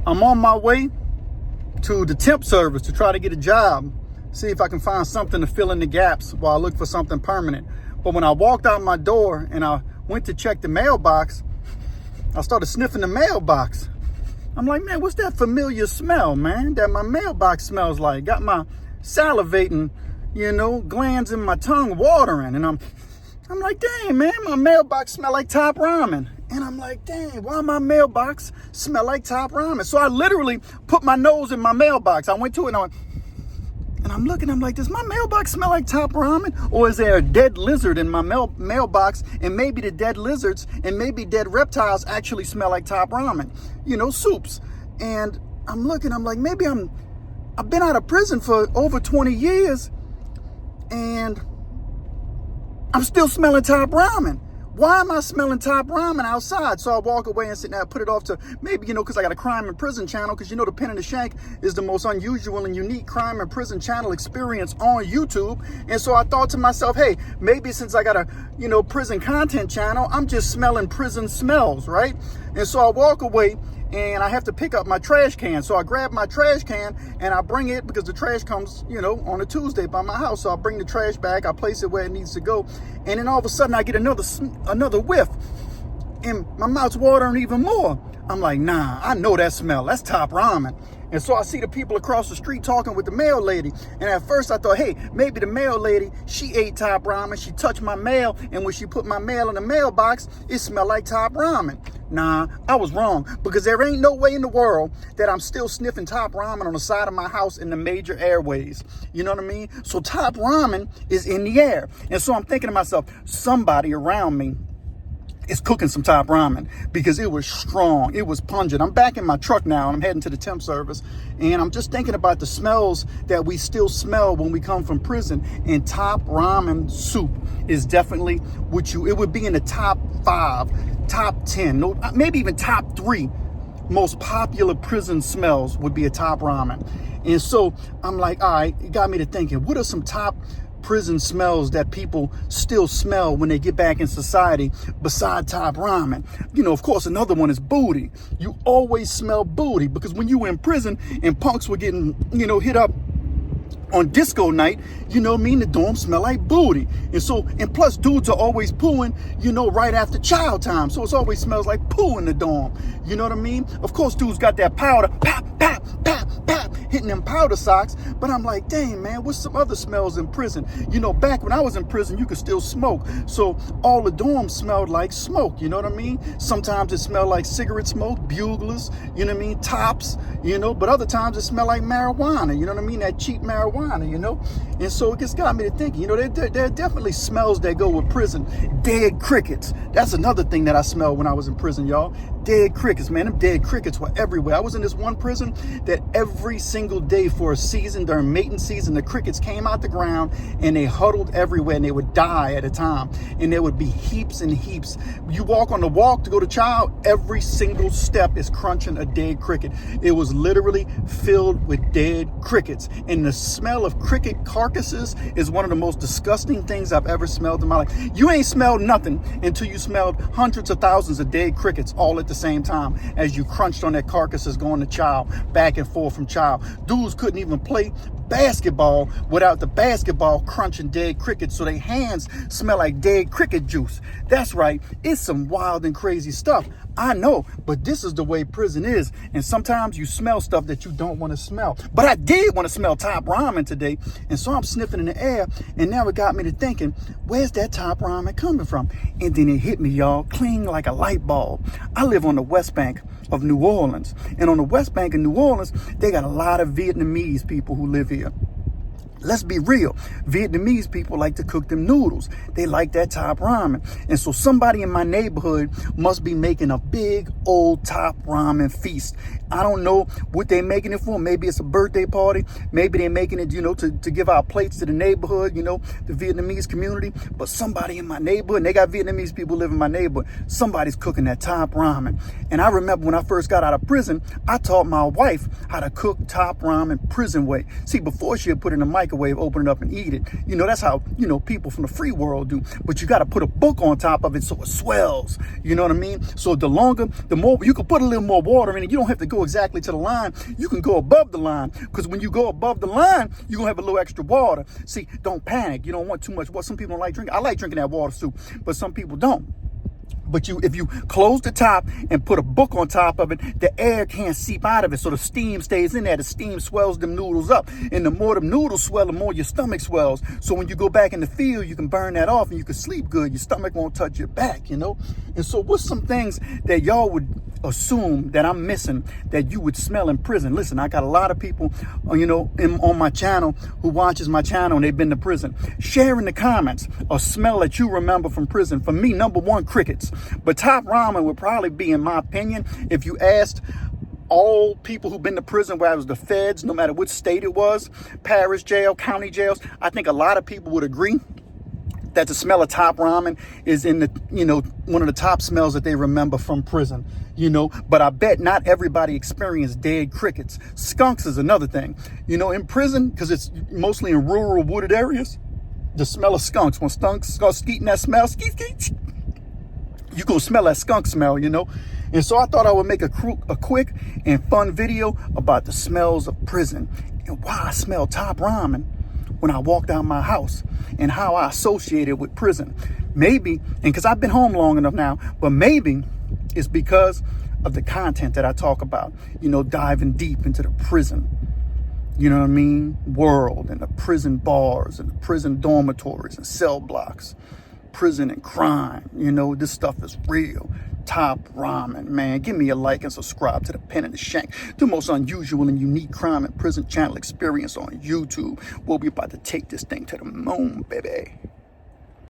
I'm on my way to the temp service to try to get a job, see if I can find something to fill in the gaps while I look for something permanent. But when I walked out my door and I went to check the mailbox, I started sniffing the mailbox. I'm like, man, what's that familiar smell, man, that my mailbox smells like? Got my salivating, glands in my tongue watering. And I'm like, dang, man, my mailbox smell like top ramen. And I'm like, dang, why my mailbox smell like top ramen? So I literally put my nose in my mailbox. I went to it and I'm looking, I'm like, does my mailbox smell like top ramen? Or is there a dead lizard in my mailbox? And maybe the dead lizards and maybe dead reptiles actually smell like top ramen, soups. And I'm looking, I'm like, maybe I've been out of prison for over 20 years and I'm still smelling top ramen. Why am I smelling top ramen outside? So I walk away and sit down, put it off to maybe, because I got a crime and prison channel, because the Pen and The Shank is the most unusual and unique crime and prison channel experience on YouTube. And so I thought to myself, hey, maybe since I got a, prison content channel, I'm just smelling prison smells, right? And so I walk away and I have to pick up my trash can. So I grab my trash can and I bring it, because the trash comes, on a Tuesday by my house. So I bring the trash back, I place it where it needs to go. And then all of a sudden I get another whiff and my mouth's watering even more. I'm like, nah, I know that smell. That's top ramen. And so I see the people across the street talking with the mail lady. And at first I thought, hey, maybe the mail lady, she ate top ramen. She touched my mail. And when she put my mail in the mailbox, it smelled like top ramen. Nah, I was wrong, because there ain't no way in the world that I'm still sniffing top ramen on the side of my house in the major airways. You know what I mean? So top ramen is in the air. And so I'm thinking to myself, somebody around me is cooking some top ramen, because it was strong. It was pungent. I'm back in my truck now and I'm heading to the temp service. And I'm just thinking about the smells that we still smell when we come from prison. And top ramen soup is definitely it would be in the top 5, top 10, no, maybe even top 3 most popular prison smells would be a top ramen. And so I'm like, all right, it got me to thinking, what are some top prison smells that people still smell when they get back in society beside top ramen? Of course, another one is booty. You always smell booty, because when you were in prison and punks were getting, hit up on disco night, the dorm smell like booty. And plus dudes are always pooing, right after child time. So it always smells like poo in the dorm. You know what I mean? Of course, dudes got that powder, pop, pop, pop, pop, hitting them powder socks. But I'm like, dang, man, what's some other smells in prison? Back when I was in prison, you could still smoke. So all the dorms smelled like smoke. You know what I mean? Sometimes it smelled like cigarette smoke, buglers, tops, but other times it smelled like marijuana. You know what I mean? That cheap marijuana, And so it just got me to thinking, there are definitely smells that go with prison. Dead crickets. That's another thing that I smelled when I was in prison, y'all. Dead crickets, man. Them dead crickets were everywhere. I was in this one prison that every single day for a season, during mating season, the crickets came out the ground and they huddled everywhere and they would die at a time. And there would be heaps and heaps. You walk on the walk to go to chow, every single step is crunching a dead cricket. It was literally filled with dead crickets. And the smell of cricket carcasses is one of the most disgusting things I've ever smelled in my life. You ain't smelled nothing until you smelled hundreds of thousands of dead crickets all at the same time as you crunched on that carcasses going to chow, back and forth from chow. Dudes couldn't even play basketball without the basketball crunching dead crickets, so their hands smell like dead cricket juice. That's right, it's some wild and crazy stuff. I know, but this is the way prison is. And sometimes you smell stuff that you don't want to smell. But I did want to smell top ramen today. And so I'm sniffing in the air. And now it got me to thinking, where's that top ramen coming from? And then it hit me, y'all, cling like a light bulb. I live on the West Bank of New Orleans. And on the West Bank of New Orleans, they got a lot of Vietnamese people who live here. Let's be real. Vietnamese people like to cook them noodles. They like that top ramen. And so somebody in my neighborhood must be making a big old top ramen feast. I don't know what they're making it for. Maybe it's a birthday party. Maybe they're making it, to give out plates to the neighborhood, the Vietnamese community. But somebody in my neighborhood, and they got Vietnamese people living in my neighborhood, somebody's cooking that top ramen. And I remember when I first got out of prison, I taught my wife how to cook top ramen prison way. See, before she had put it in the microwave, open it up and eat it. That's how, people from the free world do. But you got to put a book on top of it so it swells. You know what I mean? So the more, you can put a little more water in it. You don't have to go go exactly to the line. You can go above the line, because when you go above the line, you're gonna have a little extra water. See, don't panic. You don't want too much water. Some people don't like drinking. I like drinking that water soup, but some people don't. But if you close the top and put a book on top of it, the air can't seep out of it, so the steam stays in there. The steam swells them noodles up, and the more the noodles swell, the more your stomach swells. So when you go back in the field, you can burn that off and you can sleep good. Your stomach won't touch your back, you know. And so what's some things that y'all would assume that I'm missing that you would smell in prison? Listen, I got a lot of people, on my channel who watches my channel and they've been to prison. Share in the comments a smell that you remember from prison. For me, number one, crickets. But top ramen would probably be, in my opinion, if you asked all people who've been to prison, whether it was the feds, no matter which state it was, parish jail, county jails, I think a lot of people would agree that the smell of top ramen is in the, one of the top smells that they remember from prison, but I bet not everybody experienced dead crickets. Skunks is another thing, in prison, because it's mostly in rural wooded areas. The smell of skunks, when skunks start skeeting that smell, skeet, you gonna smell that skunk smell, And so I thought I would make a quick and fun video about the smells of prison and why I smell top ramen when I walked out my house and how I associate it with prison. Maybe, and because I've been home long enough now, but maybe it's because of the content that I talk about, diving deep into the prison, world, and the prison bars and the prison dormitories and cell blocks. Prison and crime, this stuff is real. Top ramen, man. Give me a like and subscribe to the Pen and The Shank, the most unusual and unique crime and prison channel experience on YouTube. We'll be about to take this thing to the moon, baby.